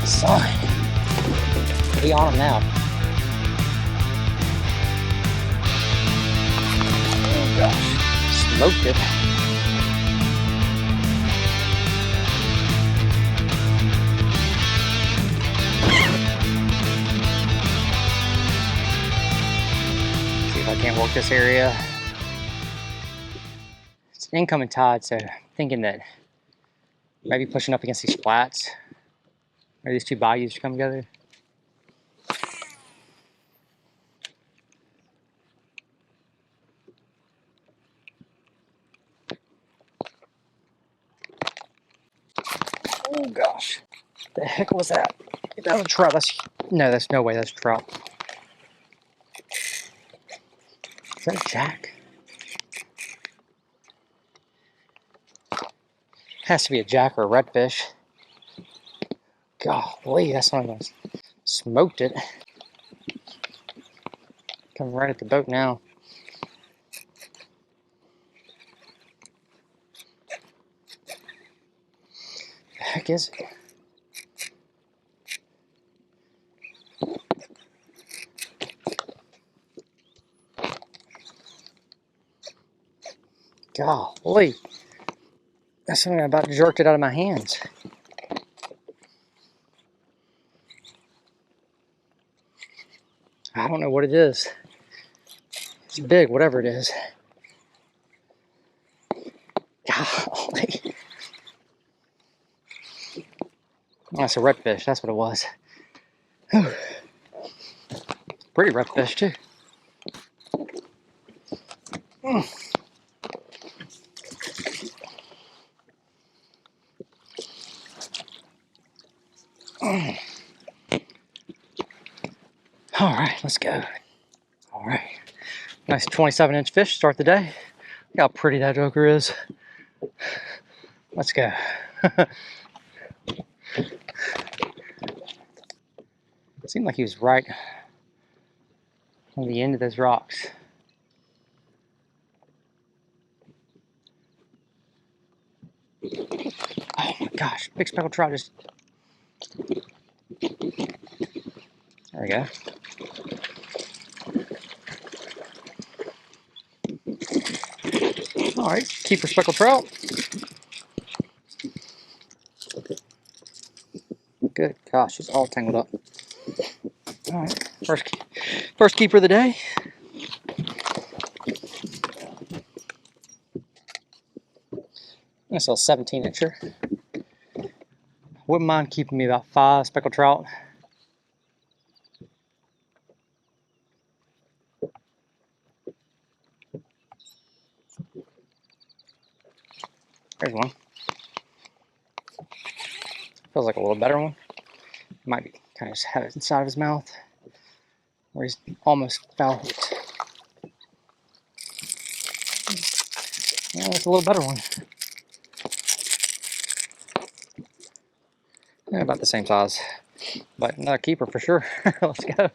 Son. Be on him now. Oh gosh. Smoked it. See if I can't work this area. It's an incoming tide, so I'm thinking that maybe pushing up against these flats. Maybe these two bayous come together. Oh gosh. What the heck was that? That was a trout. That's no way, that's a trout. Is that a jack? Has to be a jack or a redfish. Golly, that's one of those. Smoked it. Coming right at the boat now. The heck is it? Golly. That's something I about jerked it out of my hands. I don't know what it is. It's big, whatever it is. Golly. Oh, that's a redfish, that's what it was. Whew. Pretty redfish too. All right, let's go. All right, nice 27-inch fish to start the day. Look how pretty that joker is. Let's go. It seemed like he was right on the end of those rocks. Oh my gosh, big speckled trout just... There we go. All right, keeper speckled trout. Good gosh, it's all tangled up. All right, first keeper of the day. This is a 17-incher. Wouldn't mind keeping me about 5 speckled trout. There's one. Feels like a little better one. Might be kind of just have it inside of his mouth, where he's almost foul hooked. Yeah, that's a little better one. Yeah, about the same size, but another keeper for sure. Let's go.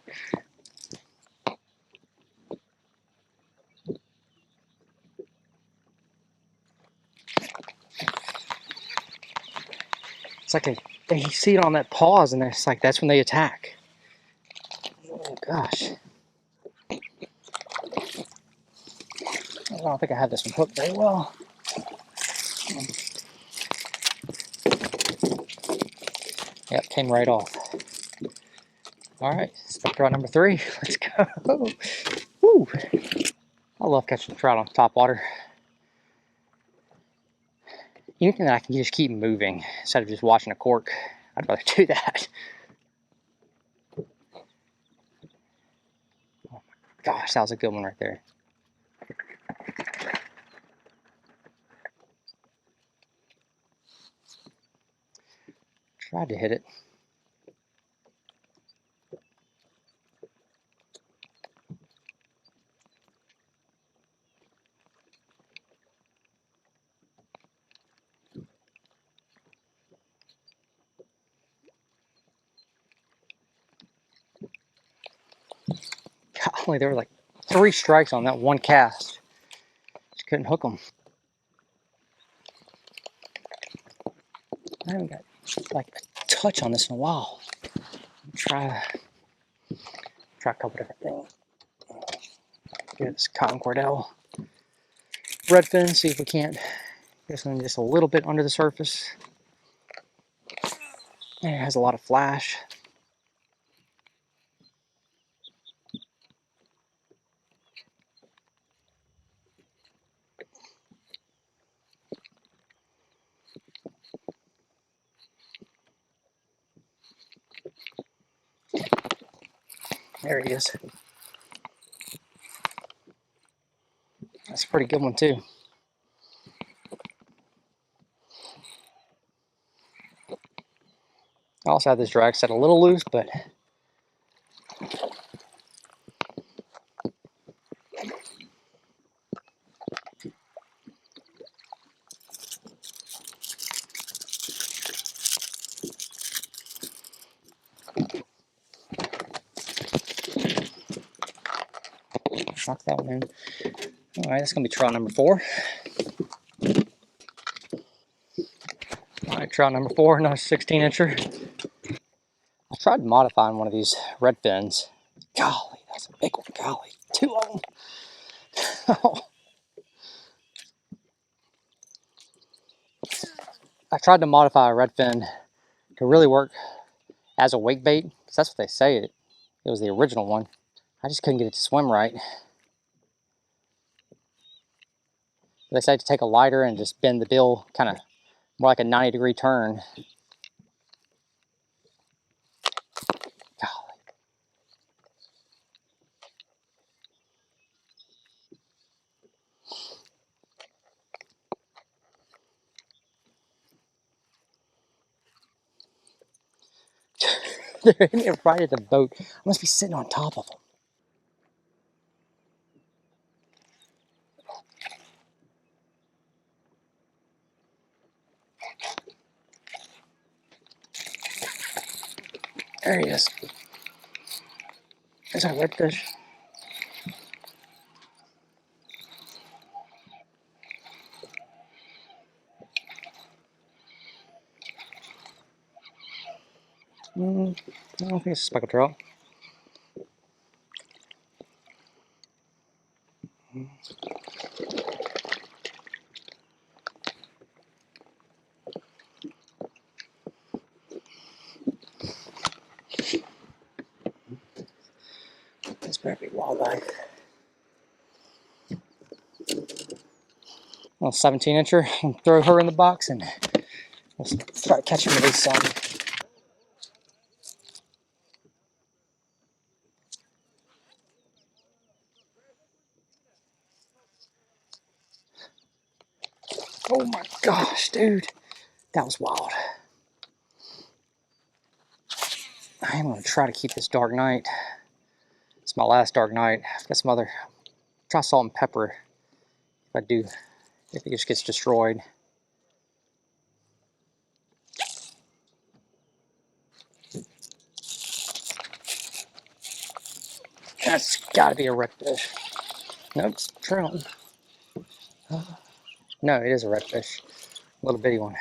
It's like they see it on that pause, and it's like that's when they attack. Oh gosh. I don't think I have this one hooked very well. Yep, came right off. All right, speckled trout number 3. Let's go. Woo! I love catching trout on topwater. Anything that I can just keep moving instead of just watching a cork, I'd rather do that. Oh my gosh, that was a good one right there. Tried to hit it. Golly, there were like 3 strikes on that one cast. Just couldn't hook them. I haven't got like a touch on this in a while. Try a couple different things. Get this cotton cordell redfin, see if we can't get something just a little bit under the surface. And it has a lot of flash. There he is. That's a pretty good one too. I also have this drag set a little loose, but knock that one in. All right, that's gonna be trout number 4. All right, trout number 4, another 16-incher. I tried modifying one of these red fins. Golly, that's a big one. Golly, 2 of them. I tried to modify a red fin to really work as a wake bait, because that's what they say it was the original one. I just couldn't get it to swim right. They say to take a lighter and just bend the bill kind of more like a 90-degree turn. Golly. They're in it right at the boat. I must be sitting on top of them. There he is. There's our redfish. I don't think it's a speckled trout. This better be walleye. Well, 17-incher. Throw her in the box and we'll start catching release some. Oh my gosh, dude. That was wild. I am going to try to keep this dark night. It's my last dark night. I've got some other, try salt and pepper. If it just gets destroyed. That's got to be a redfish. Nope, it's trout. No, it is a redfish. Little bitty one.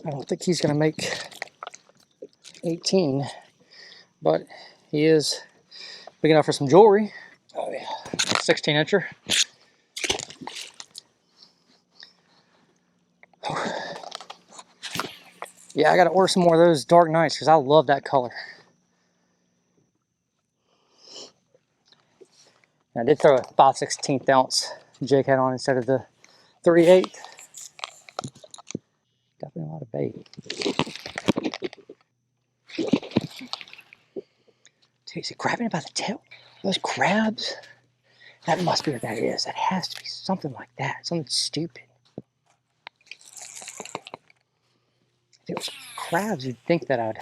I don't think he's going to make 18, but he is big enough for some jewelry. Oh yeah, 16-incher. Yeah, I got to order some more of those dark nights because I love that color. And I did throw a 5/16 ounce jig head on instead of the 38. Definitely a lot of bait. Dude, is it grabbing it by the tail? Those crabs? That must be what that is. That has to be something like that. Something stupid. If it was crabs, you'd think that I'd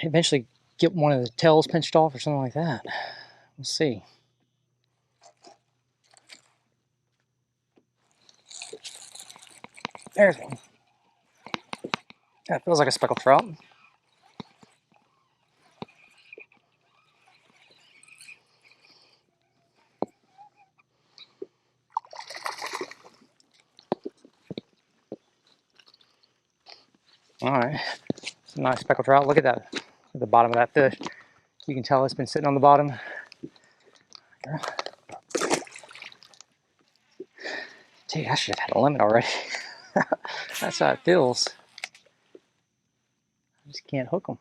eventually get one of the tails pinched off or something like that. We'll see. There's one. That feels like a speckled trout. All right, it's a nice speckled trout. Look at that, at the bottom of that fish. You can tell it's been sitting on the bottom. Dude, I should have had a limit already. That's how it feels. I just can't hook them.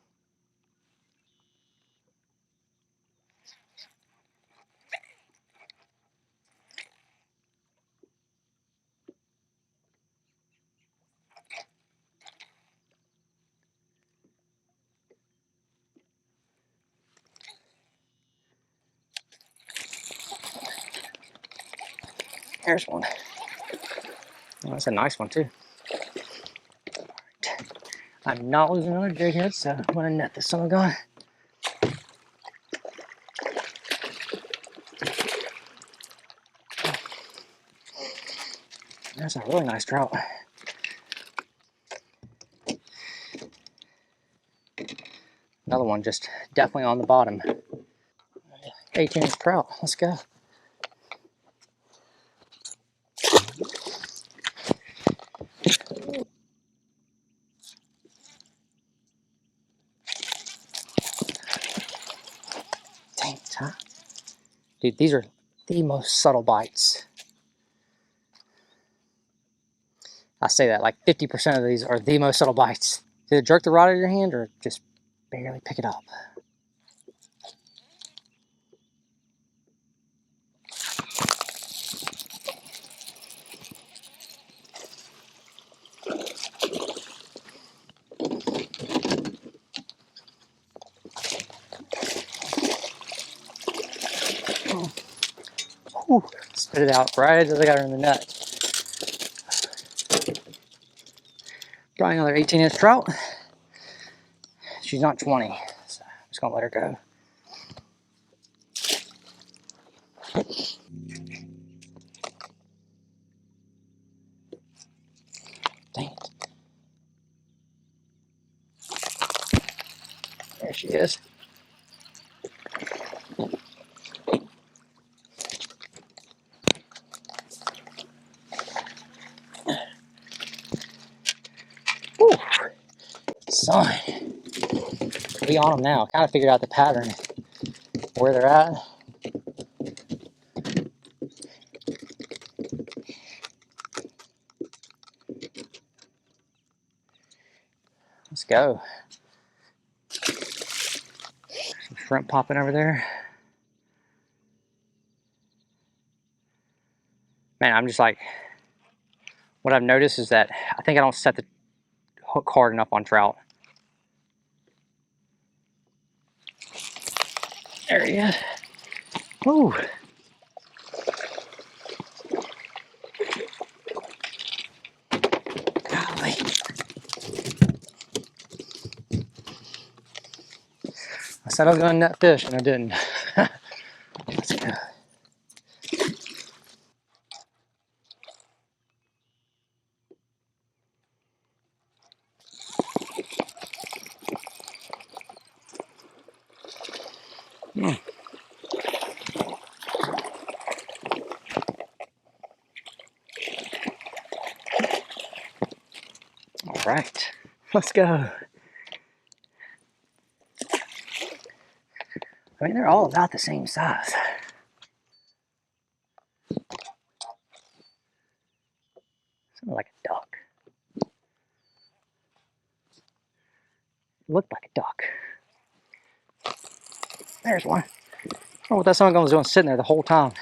There's one. Oh, that's a nice one too. I'm not losing another jig head, so I'm gonna net this son of a gun. That's a really nice trout. Another one just definitely on the bottom. 18-inch trout. Let's go. Dang it, huh? Dude, these are the most subtle bites. I say that like 50% of these are the most subtle bites. Either jerk the rod out of your hand or just barely pick it up. Whew, spit it out right as I got her in the net. Probably another 18-inch trout. She's not 20, so I'm just gonna let her go. Dang it. There she is. Whew. Son. We on them now. Kind of figured out the pattern, where they're at. Let's go. Some shrimp popping over there. Man, I'm just like, what I've noticed is that I think I don't set the hook hard enough on trout. There he is. Woo. Golly. I said I was going to net fish and I didn't. Let's go. All right, let's go. I mean, they're all about the same size. Something like a duck. It looked like a duck. There's one. I don't know what that son of a gun was doing sitting there the whole time.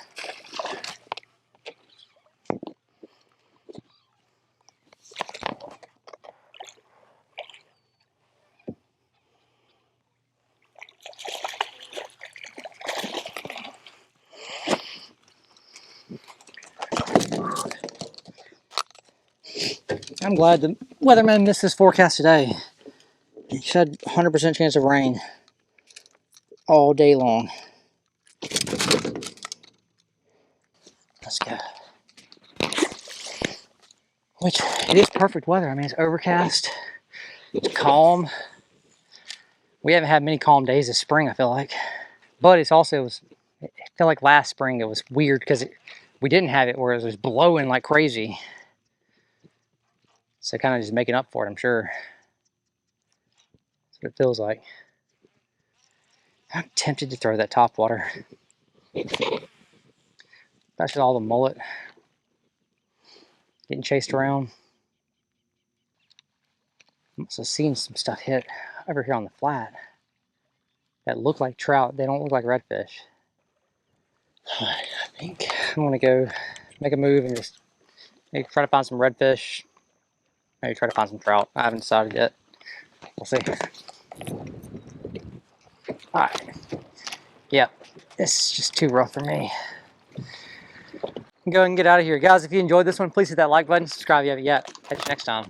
I'm glad the weatherman missed this forecast today. He said 100% chance of rain all day long. Let's go. Which, it is perfect weather. I mean, it's overcast, it's calm. We haven't had many calm days this spring, I feel like. But it's also, I feel like last spring it was weird because we didn't have it where it was blowing like crazy. So kind of just making up for it, I'm sure. what it feels like. I'm tempted to throw that topwater. That's just all the mullet getting chased around. I'm also seeing some stuff hit over here on the flat that look like trout. They don't look like redfish. I think I'm gonna go make a move and just maybe try to find some redfish. Maybe try to find some trout. I haven't decided yet. We'll see. Alright. Yep. This is just too rough for me. Go ahead and get out of here. Guys, if you enjoyed this one, please hit that like button. Subscribe if you haven't yet. Catch you next time.